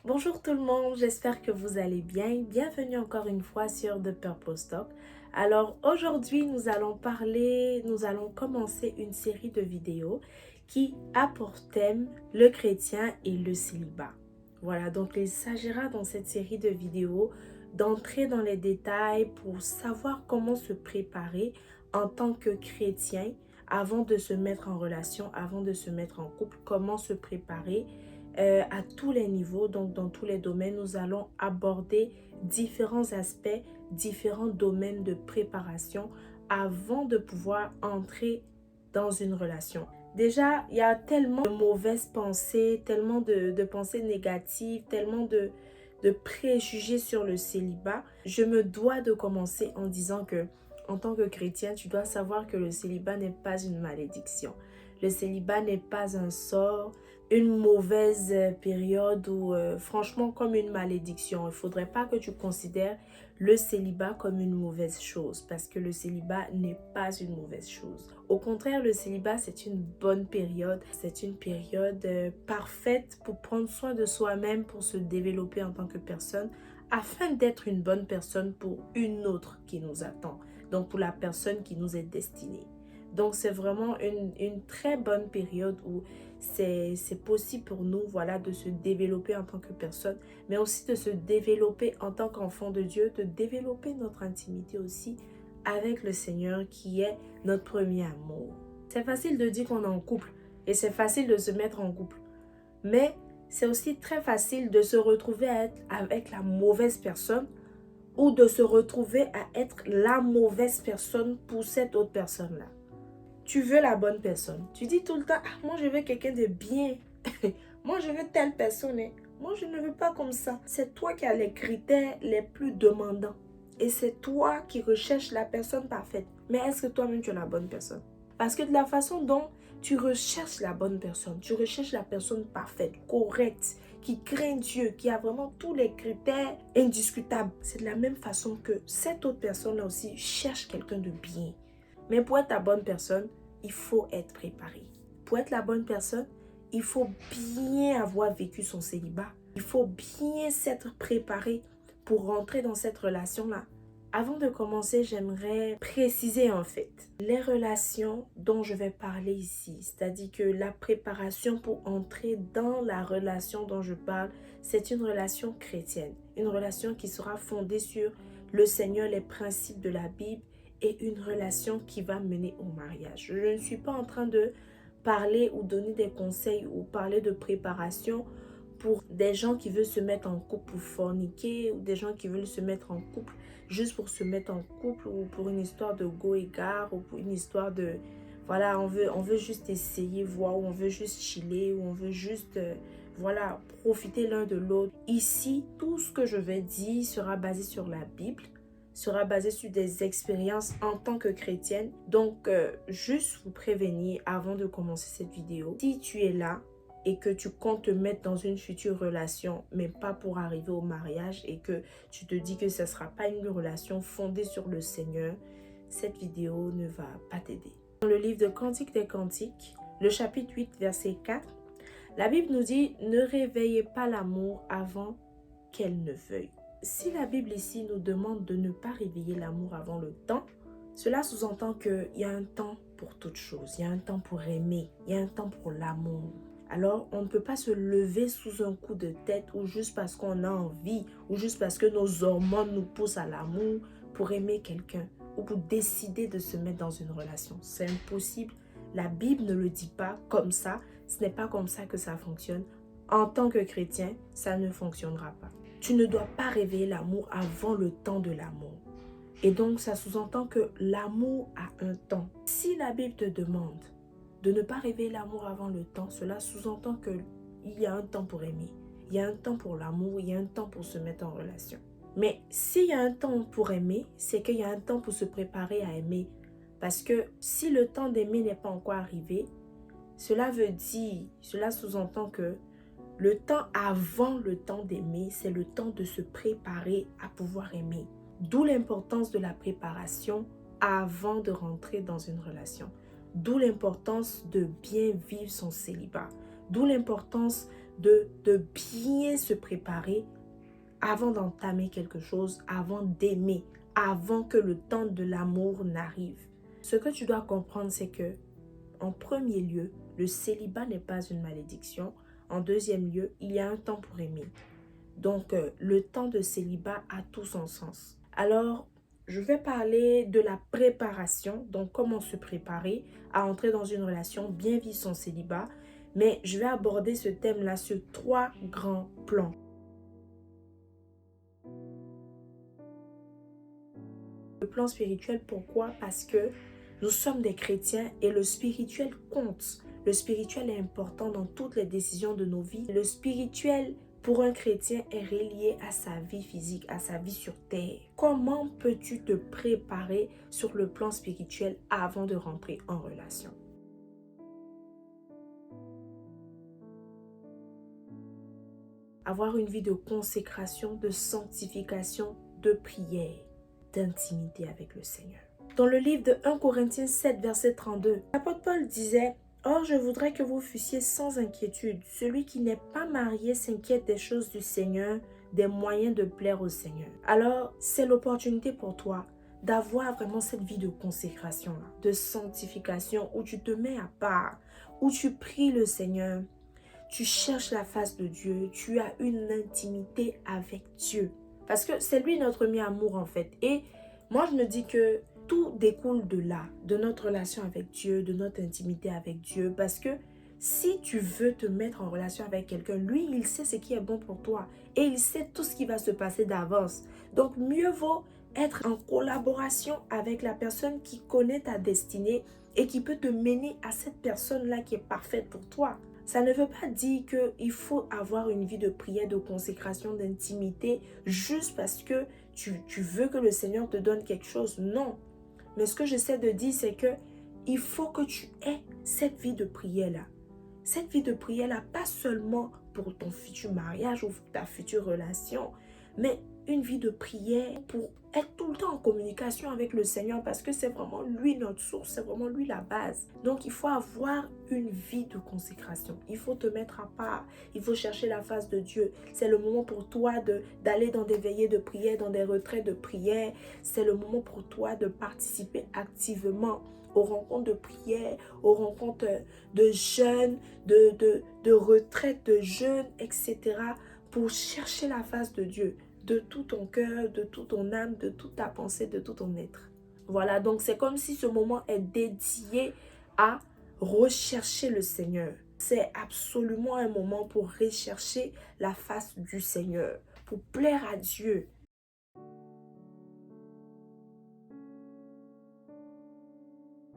Bonjour tout le monde, j'espère que vous allez bien. Bienvenue encore une fois sur The Purpose Talk. Alors aujourd'hui, nous allons commencer une série de vidéos qui a pour thème le chrétien et le célibat. Voilà, donc il s'agira dans cette série de vidéos d'entrer dans les détails pour savoir comment se préparer en tant que chrétien avant de se mettre en relation, avant de se mettre en couple, comment se préparer à tous les niveaux, donc dans tous les domaines. Nous allons aborder différents aspects, différents domaines de préparation avant de pouvoir entrer dans une relation. Déjà, il y a tellement de mauvaises pensées, tellement de pensées négatives, tellement de préjugés sur le célibat. Je me dois de commencer en disant que, en tant que chrétien, tu dois savoir que le célibat n'est pas une malédiction. Le célibat n'est pas un sort, une mauvaise période ou franchement comme une malédiction. Il ne faudrait pas que tu considères le célibat comme une mauvaise chose parce que le célibat n'est pas une mauvaise chose. Au contraire, le célibat, c'est une bonne période. C'est une période parfaite pour prendre soin de soi-même, pour se développer en tant que personne afin d'être une bonne personne pour une autre qui nous attend. Donc pour la personne qui nous est destinée. Donc c'est vraiment une très bonne période où c'est possible pour nous, voilà, de se développer en tant que personne, mais aussi de se développer en tant qu'enfant de Dieu, de développer notre intimité aussi avec le Seigneur qui est notre premier amour. C'est facile de dire qu'on est en couple et c'est facile de se mettre en couple, mais c'est aussi très facile de se retrouver à être avec la mauvaise personne ou de se retrouver à être la mauvaise personne pour cette autre personne-là. Tu veux la bonne personne. Tu dis tout le temps, ah, moi je veux quelqu'un de bien. Moi je veux telle personne. Moi je ne veux pas comme ça. C'est toi qui as les critères les plus demandants. Et c'est toi qui recherches la personne parfaite. Mais est-ce que toi-même tu es la bonne personne? Parce que de la façon dont tu recherches la bonne personne, tu recherches la personne parfaite, correcte, qui craint Dieu, qui a vraiment tous les critères indiscutables. C'est de la même façon que cette autre personne-là aussi cherche quelqu'un de bien. Mais pour être la bonne personne, il faut être préparé. Pour être la bonne personne, il faut bien avoir vécu son célibat. Il faut bien s'être préparé pour rentrer dans cette relation-là. Avant de commencer, j'aimerais préciser en fait les relations dont je vais parler ici. C'est-à-dire que la préparation pour entrer dans la relation dont je parle, c'est une relation chrétienne. Une relation qui sera fondée sur le Seigneur, les principes de la Bible, et une relation qui va mener au mariage. Je ne suis pas en train de parler ou donner des conseils ou parler de préparation pour des gens qui veulent se mettre en couple pour forniquer ou des gens qui veulent se mettre en couple juste pour se mettre en couple ou pour une histoire de go égard ou pour une histoire de voilà, on veut juste essayer, voir, ou on veut juste chiller, ou on veut juste voilà, profiter l'un de l'autre. Ici, tout ce que je vais dire sera basé sur la Bible, sera basé sur des expériences en tant que chrétienne. Donc, juste vous prévenir avant de commencer cette vidéo. Si tu es là et que tu comptes te mettre dans une future relation, mais pas pour arriver au mariage et que tu te dis que ce ne sera pas une relation fondée sur le Seigneur, cette vidéo ne va pas t'aider. Dans le livre de Cantique des Cantiques, le chapitre 8, verset 4, la Bible nous dit « Ne réveillez pas l'amour avant qu'elle ne veuille ». Si la Bible ici nous demande de ne pas réveiller l'amour avant le temps, cela sous-entend qu'il y a un temps pour toute chose. Il y a un temps pour aimer, il y a un temps pour l'amour. Alors, on ne peut pas se lever sous un coup de tête ou juste parce qu'on a envie ou juste parce que nos hormones nous poussent à l'amour pour aimer quelqu'un ou pour décider de se mettre dans une relation. C'est impossible. La Bible ne le dit pas comme ça. Ce n'est pas comme ça que ça fonctionne. En tant que chrétien, ça ne fonctionnera pas. Tu ne dois pas réveiller l'amour avant le temps de l'amour. Et donc, ça sous-entend que l'amour a un temps. Si la Bible te demande de ne pas réveiller l'amour avant le temps, cela sous-entend qu'il y a un temps pour aimer. Il y a un temps pour l'amour, il y a un temps pour se mettre en relation. Mais s'il y a un temps pour aimer, c'est qu'il y a un temps pour se préparer à aimer. Parce que si le temps d'aimer n'est pas encore arrivé, cela sous-entend que le temps avant le temps d'aimer, c'est le temps de se préparer à pouvoir aimer. D'où l'importance de la préparation avant de rentrer dans une relation. D'où l'importance de bien vivre son célibat. D'où l'importance de bien se préparer avant d'entamer quelque chose, avant d'aimer, avant que le temps de l'amour n'arrive. Ce que tu dois comprendre, c'est que, en premier lieu, le célibat n'est pas une malédiction. En deuxième lieu, il y a un temps pour aimer. Donc, le temps de célibat a tout son sens. Alors, je vais parler de la préparation, donc comment se préparer à entrer dans une relation, bien vivre son célibat. Mais je vais aborder ce thème-là sur 3 grands plans. Le plan spirituel, pourquoi? Parce que nous sommes des chrétiens et le spirituel compte. Le spirituel est important dans toutes les décisions de nos vies. Le spirituel, pour un chrétien, est relié à sa vie physique, à sa vie sur terre. Comment peux-tu te préparer sur le plan spirituel avant de rentrer en relation? Avoir une vie de consécration, de sanctification, de prière, d'intimité avec le Seigneur. Dans le livre de 1 Corinthiens 7, verset 32, l'apôtre Paul disait « Or, je voudrais que vous fussiez sans inquiétude. Celui qui n'est pas marié s'inquiète des choses du Seigneur, des moyens de plaire au Seigneur. » Alors, c'est l'opportunité pour toi d'avoir vraiment cette vie de consécration, de sanctification, où tu te mets à part, où tu pries le Seigneur, tu cherches la face de Dieu, tu as une intimité avec Dieu. Parce que c'est lui notre mi-amour en fait. Et moi, je me dis que tout découle de là, de notre relation avec Dieu, de notre intimité avec Dieu. Parce que si tu veux te mettre en relation avec quelqu'un, lui, il sait ce qui est bon pour toi. Et il sait tout ce qui va se passer d'avance. Donc, mieux vaut être en collaboration avec la personne qui connaît ta destinée et qui peut te mener à cette personne-là qui est parfaite pour toi. Ça ne veut pas dire qu'il faut avoir une vie de prière, de consécration, d'intimité juste parce que tu veux que le Seigneur te donne quelque chose. Non. Mais ce que j'essaie de dire, c'est que il faut que tu aies cette vie de prière-là. Cette vie de prière-là, pas seulement pour ton futur mariage ou ta future relation, mais une vie de prière pour être tout le temps en communication avec le Seigneur parce que c'est vraiment lui notre source, c'est vraiment lui la base. Donc il faut avoir une vie de consécration. Il faut te mettre à part, il faut chercher la face de Dieu. C'est le moment pour toi d'aller dans des veillées de prière, dans des retraits de prière. C'est le moment pour toi de participer activement aux rencontres de prière, aux rencontres de jeunes, de retraites de jeunes, etc. pour chercher la face de Dieu de tout ton cœur, de toute ton âme, de toute ta pensée, de tout ton être. Voilà, donc c'est comme si ce moment est dédié à rechercher le Seigneur. C'est absolument un moment pour rechercher la face du Seigneur, pour plaire à Dieu.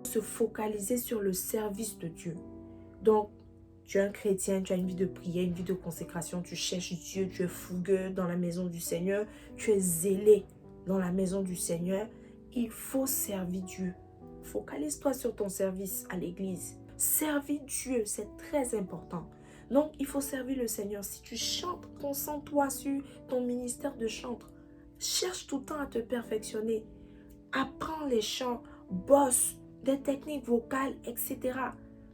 Se focaliser sur le service de Dieu. Donc, tu es un chrétien, tu as une vie de prière, une vie de consécration, tu cherches Dieu, tu es fougueux dans la maison du Seigneur, tu es zélé dans la maison du Seigneur. Il faut servir Dieu. Focalise-toi sur ton service à l'église. Servir Dieu, c'est très important. Donc, il faut servir le Seigneur. Si tu chantes, concentre-toi sur ton ministère de chantre. Cherche tout le temps à te perfectionner. Apprends les chants, bosse, des techniques vocales, etc.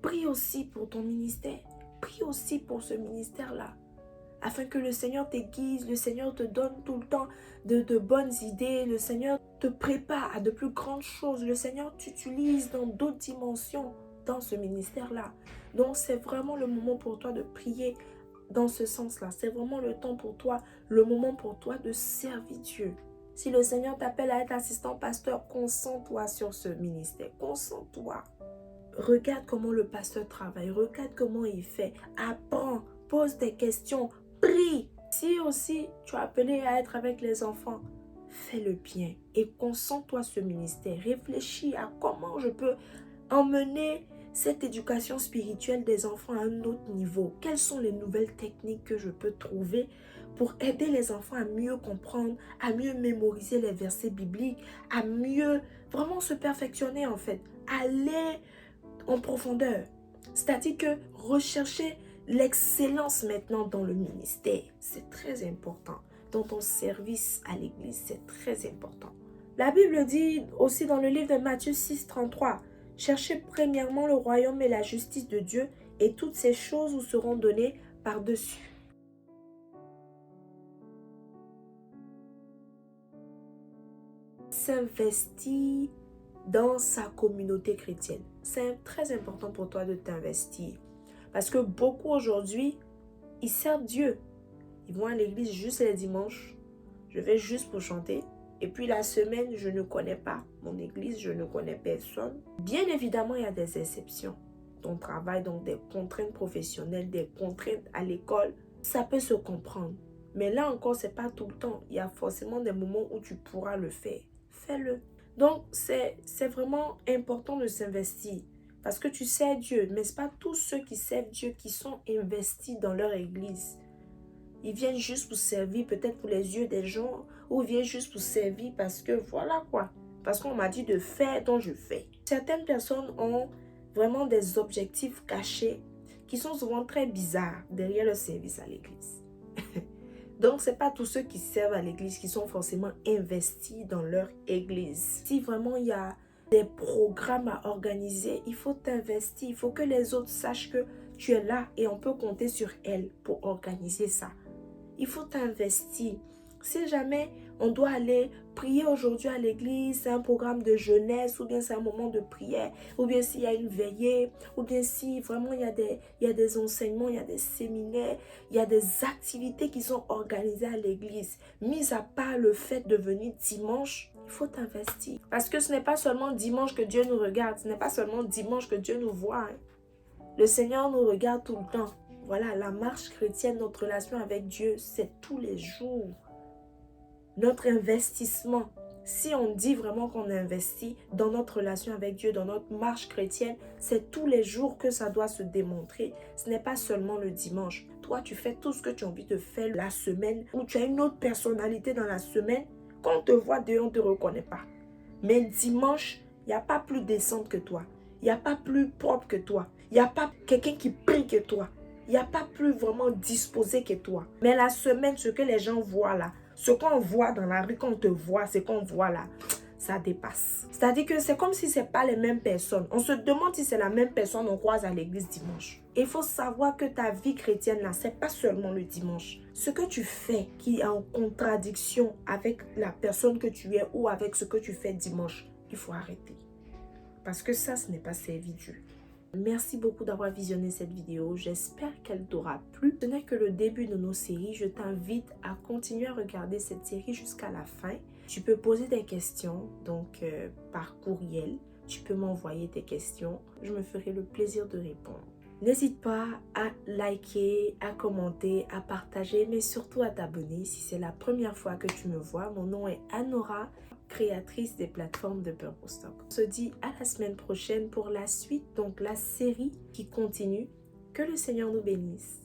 Prie aussi pour ton ministère. Prie aussi pour ce ministère-là. Afin que le Seigneur t'aiguise, le Seigneur te donne tout le temps de bonnes idées. Le Seigneur te prépare à de plus grandes choses. Le Seigneur t'utilise dans d'autres dimensions dans ce ministère-là. Donc c'est vraiment le moment pour toi de prier dans ce sens-là. C'est vraiment le temps pour toi, le moment pour toi de servir Dieu. Si le Seigneur t'appelle à être assistant pasteur, concentre-toi sur ce ministère. Concentre-toi. Regarde comment le pasteur travaille. Regarde comment il fait. Apprends. Pose des questions. Prie. Si aussi tu es appelé à être avec les enfants, fais le bien. et concentre-toi sur ce ministère. Réfléchis à comment je peux emmener cette éducation spirituelle des enfants à un autre niveau. Quelles sont les nouvelles techniques que je peux trouver pour aider les enfants à mieux comprendre, à mieux mémoriser les versets bibliques, à mieux vraiment se perfectionner en fait, aller en profondeur. C'est-à-dire que rechercher l'excellence maintenant dans le ministère, c'est très important. Dans ton service à l'église, c'est très important. La Bible dit aussi dans le livre de Matthieu 6, 33, « Cherchez premièrement le royaume et la justice de Dieu, et toutes ces choses vous seront données par-dessus. » S'investir dans sa communauté chrétienne. C'est très important pour toi de t'investir. Parce que beaucoup aujourd'hui, ils servent Dieu. Ils vont à l'église juste les dimanches. Je vais juste pour chanter. Et puis la semaine, je ne connais pas mon église, je ne connais personne. Bien évidemment, il y a des exceptions. Ton travail, donc des contraintes professionnelles, des contraintes à l'école, ça peut se comprendre. Mais là encore, ce n'est pas tout le temps. Il y a forcément des moments où tu pourras le faire. Fais-le. Donc, c'est vraiment important de s'investir. Parce que tu sers Dieu, mais ce n'est pas tous ceux qui servent Dieu qui sont investis dans leur église. Ils viennent juste pour servir, peut-être pour les yeux des gens, ou ils viennent juste pour servir parce que voilà quoi. Parce qu'on m'a dit de faire, donc je fais. Certaines personnes ont vraiment des objectifs cachés qui sont souvent très bizarres derrière le service à l'église. Donc, ce n'est pas tous ceux qui servent à l'église qui sont forcément investis dans leur église. Si vraiment il y a des programmes à organiser, il faut t'investir. Il faut que les autres sachent que tu es là et on peut compter sur elles pour organiser ça. Il faut t'investir. Si jamais on doit aller prier aujourd'hui à l'église, c'est un programme de jeunesse ou bien c'est un moment de prière, ou bien s'il y a une veillée, ou bien si vraiment il y a des enseignements, il y a des séminaires, il y a des activités qui sont organisées à l'église. Mis à part le fait de venir dimanche, il faut t'investir. Parce que ce n'est pas seulement dimanche que Dieu nous regarde, ce n'est pas seulement dimanche que Dieu nous voit. Le Seigneur nous regarde tout le temps. Voilà, la marche chrétienne, notre relation avec Dieu, c'est tous les jours. Notre investissement, si on dit vraiment qu'on investit dans notre relation avec Dieu, dans notre marche chrétienne, c'est tous les jours que ça doit se démontrer. Ce n'est pas seulement le dimanche. Toi, tu fais tout ce que tu as envie de faire la semaine, ou tu as une autre personnalité dans la semaine. Quand on te voit dehors, on ne te reconnaît pas. Mais dimanche, il n'y a pas plus décente que toi. Il n'y a pas plus propre que toi. Il n'y a pas quelqu'un qui prie que toi. Il n'y a pas plus vraiment disposé que toi. Mais la semaine, ce que les gens voient là, ce qu'on voit dans la rue, quand on te voit, ce qu'on voit là, ça dépasse. C'est-à-dire que c'est comme si ce n'est pas les mêmes personnes. On se demande si c'est la même personne qu'on croise à l'église dimanche. Et il faut savoir que ta vie chrétienne là, ce n'est pas seulement le dimanche. Ce que tu fais qui est en contradiction avec la personne que tu es ou avec ce que tu fais dimanche, il faut arrêter. Parce que ça, ce n'est pas servir Dieu. Merci beaucoup d'avoir visionné cette vidéo. J'espère qu'elle t'aura plu. Ce n'est que le début de nos séries. Je t'invite à continuer à regarder cette série jusqu'à la fin. Tu peux poser des questions donc par courriel. Tu peux m'envoyer tes questions. Je me ferai le plaisir de répondre. N'hésite pas à liker, à commenter, à partager, mais surtout à t'abonner si c'est la première fois que tu me vois. Mon nom est Anora, créatrice des plateformes de Purple Stock. On se dit à la semaine prochaine pour la suite, donc la série qui continue. Que le Seigneur nous bénisse.